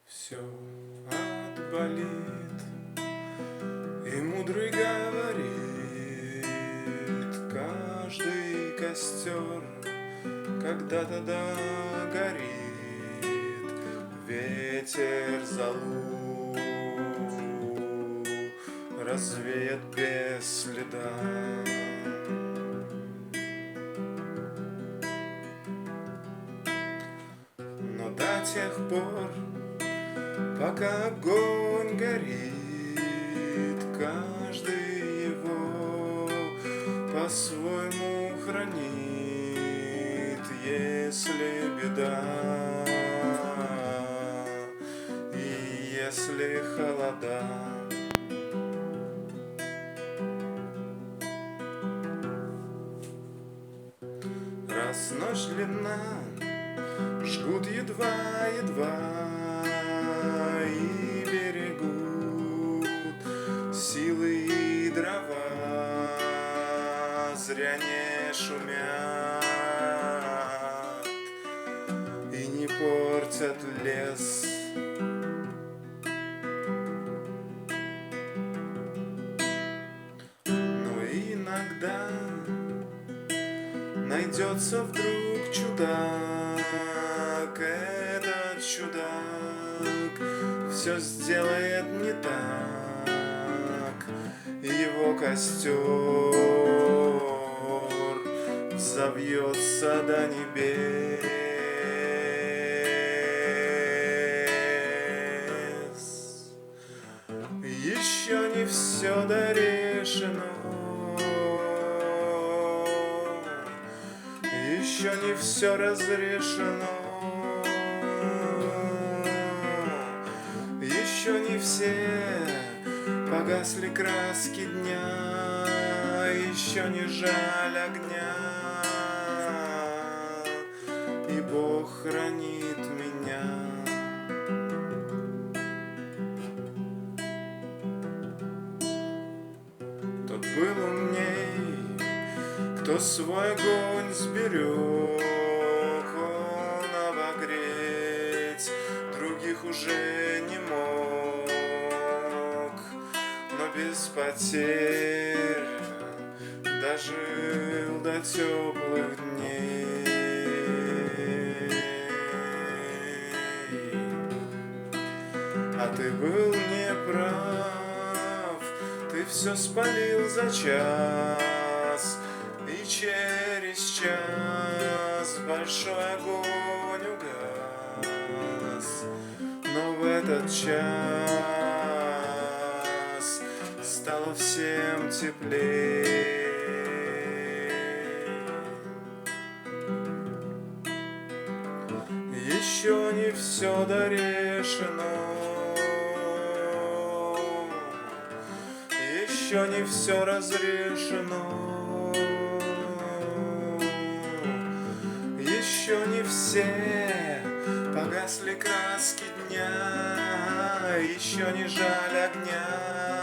Все отболит, и мудрый говорит: каждый костер когда-то догорит, ветер золу развеет без следа. Но до тех пор, пока огонь горит, каждый его по-своему хранит. Если беда и если холода, раз ночь длинна, жгут едва-едва и берегут силы и дрова, зря не шумят и не портят лес. Но иногда найдется вдруг чудак, этот чудак все сделает не так, и его костер взовьется до небес. Еще не все дорешено, еще не все разрешено, еще не все погасли краски дня, еще не жаль огня, и Бог хранит меня. Тот был умней, кто свой огонь сберег, он обогреть других уже не мог, но без потерь дожил до теплых дней. А ты был неправ, ты все спалил за час, и через час большой огонь угас. Но в этот час стало всем теплее. Еще не все дорешено, еще не все разрешено, еще не все погасли краски дня, еще не жаль огня,